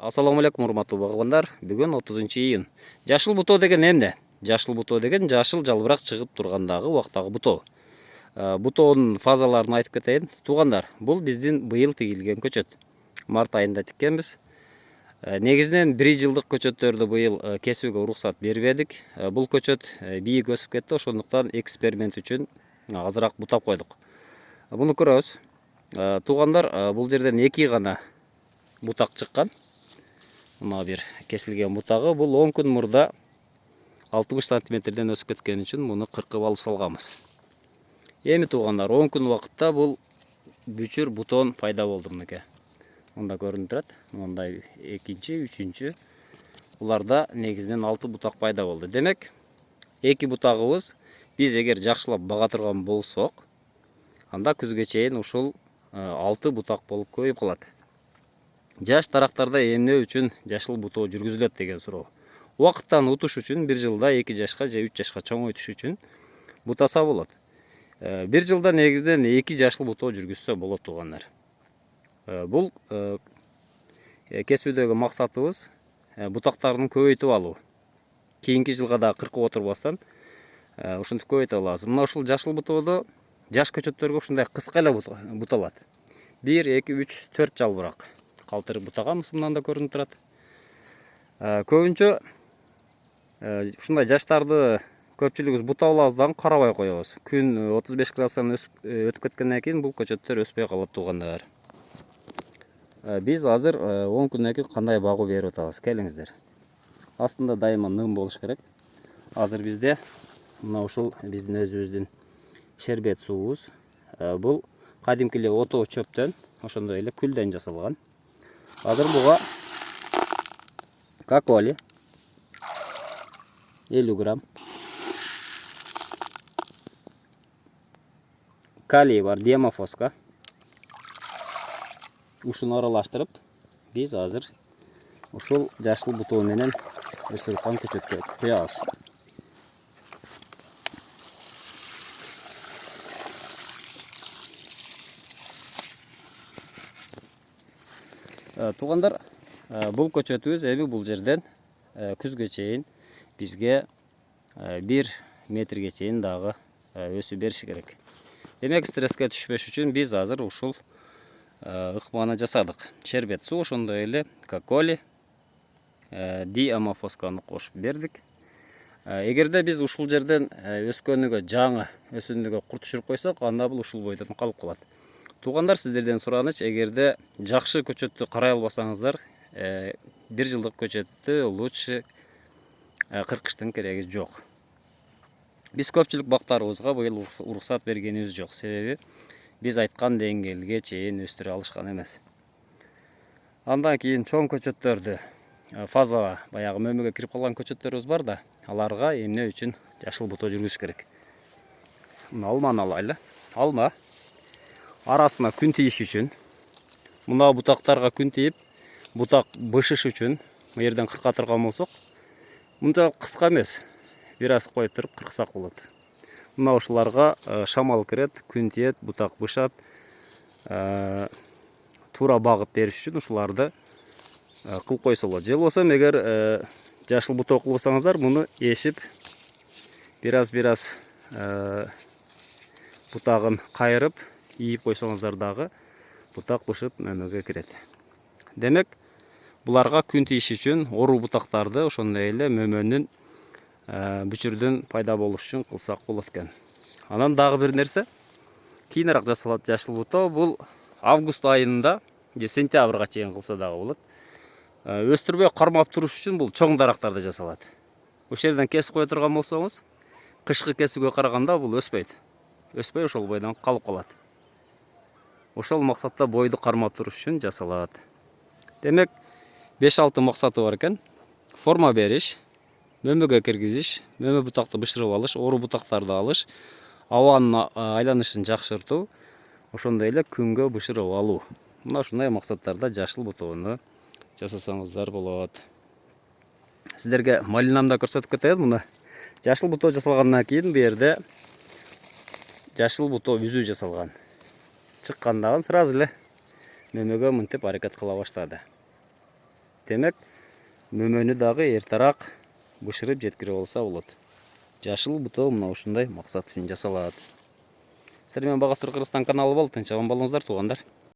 Ассаламу алейкум, урматтуу багыбандар. Бүгүн 30-июнь. Жашыл бутоо деген эмне? Жашыл бутоо деген жашыл жалбырак чыгып тургандагы убактагы бутоо. Бутоонун фазаларын айтып кетейин. Туугандар, бул биздин быйыл тигилген көчөт. Март айында тиккенбиз. Негизинен 1 жылдык көчөттөрдү быйыл кесүүгө уруксат бербедик. Бул көчөт бийик өсүп кетти, ошондуктан эксперимент үчүн азыраак бутап койдук. Буну көрөбүз. Туугандар, бул жерден 2 гана бутак чыккан. Мына бир кесилген бутагы, бул 10 күн мурда 60 сантиметрден өсүп кеткен үчүн муну кыркып алып салганбыз. Эми туугандар, 10 күн убакытта бул бүчүр бутон пайда болду мынакей. Мында көрүнүп турат. Мындай экинчи, үчүнчү. Буларда негизинен 6 бутак пайда болду. Демек, 2 бутагыбыз биз эгер жакшылап бага турган болсок, анда күзгө чейин ушул 6 бутак болуп көбөйүп калат. Жаш дарактарда эмне үчүн жашыл бутоо жүргүзүлөт деген суроо. Убакыттан утуш үчүн 1 жылда 2 жашка же 3 жашка чоңойтуш үчүн бутаса болот. 1 жылда негизинен 2 жашыл бутоо жүргүзсө болот туугандар. Бул кесүүдөгү максатыбыз бутактарын көбөйтүп алуу. Кийинки жылга да кыркып отурбастан ушинтип көбөйтө алабыз. Мына ушул жашыл бутоодо жаш көчөттөргө ушундай кыска эле буталат. 1, 2, 3, 4 жалбырак калтырып бутаганбыз, мындан да көрүнүп турат. Көбүнчө ушундай жаштарды көпчүлүгүбүз бутап алабыз дагы карабай коебуз. Күн 35 градустан өтүп кеткенден кийин бул көчөттөр өспөй калат туугандар. Биз азыр 10 күндөн кийин кандай багуу берип атабыз, келиңиздер. Астында дайыма ным болуш керек. Азыр бизде мына ушул биздин өзүбүздүн шербет суубуз. Бул кадимки эле ото чөптөн, ошондой эле күлдөн жасалган. Азыр буга каколи 50 грамм, калий бар, диамофоска. Ушуну аралаштырып, биз азыр ушул жашыл бутоо менен өстүрүп аткан көчөткө куябыз. Туугандар, бул көчөтүбүз эми бул жерден күзгө чейин бизге 1 метрге чейин дагы өсүп бериши керек. Демек, стресске түшпөш үчүн биз азыр ушул ыкманы жасадык. Шербет суу, ошондой эле каколи, диамофосканы кошуп бердик. Эгерде биз ушул жерден өскөнүгө, жаңы өсүндүгө курт түшүрүп койсок, анда бул ушул бойдон калып калат. Туугандар, сиздерден сураныч, эгерде жакшы көчөттү карай албасаңыздар, 1 жылдык көчөттү лучше кыркыштын кереги жок. Биз көпчүлүк бактарыбызга быйыл уруксат бергенибиз жок, себеби биз айткан деңгээлге чейин өстүрө алышкан эмес. Андан кийин чоң көчөттөрдү, фаза баягы мөмөгө кирип калган көчөттөрүбүз бар да, аларга эмне үчүн жашыл бутоо жүргүзүш керек. Мына алманы алайлы. Алма арасына күн тийиш үчүн, мына бутактарга күн тийип, бутак бышыш үчүн бу жерден кырка турган болсок, мынча кыска эмес, бир аз коюп туруп кырксак болот. Мына ушуларга шамал кирет, күн тиет, бутак бышат. Туура багып бериш үчүн ушуларды кылып койсо болот. Же болбосо эгер жашыл бутоо кылсаңыздар, муну эшип бир аз бутагын кайрып ийип койсоңуздар дагы бутак бышып мөмөгө кирет. Демек, буларга күн тийиш үчүн ору бутактарды, ошондой эле мөмөнүн бүчүрдүн пайда болуш үчүн кылсак болот экен. Анан дагы бир нерсе, кийинирээк жасалат жашыл бутоо. Бул август айында же сентябрга чейин кылса дагы болот. Өстүрбөй кармап туруш үчүн бул чоң дарактарда жасалат. Ошол жерден кесип кое турган болсоңуз, кышкы кесүүгө караганда бул өспөйт. Өспөй ошол бойдон калып калат. Ошол максатта бойду кармап туруш үчүн жасалат. Демек, 5-6 максаты бар экен. Форма бериш, мөмөгө киргизиш, мөмө бутакты бышырып алыш, ору бутактарды алыш, абанын айланышын жакшыртуу, ошондой эле күнгө бышырып алуу. Мына ушундай максаттарда жашыл бутоону жасасаңыздар болот. Сиздерге малинамды көрсөтүп кетейин. Мына жашыл бутоо жасалгандан кийин бу жерде жашыл бутоо үзүү жасалган. Чыккандагы сразу эле мөмөгө мынтип аракет кыла баштады. демек мөмөнү дагы эртерээк бышырып жеткирип алса болот. Жашыл бутоо мына ушундай максат үчүн жасалат. Сіздер менен Багас Тур Кыргызстан каналы болуп, тынч аман болуңуздар туугандар.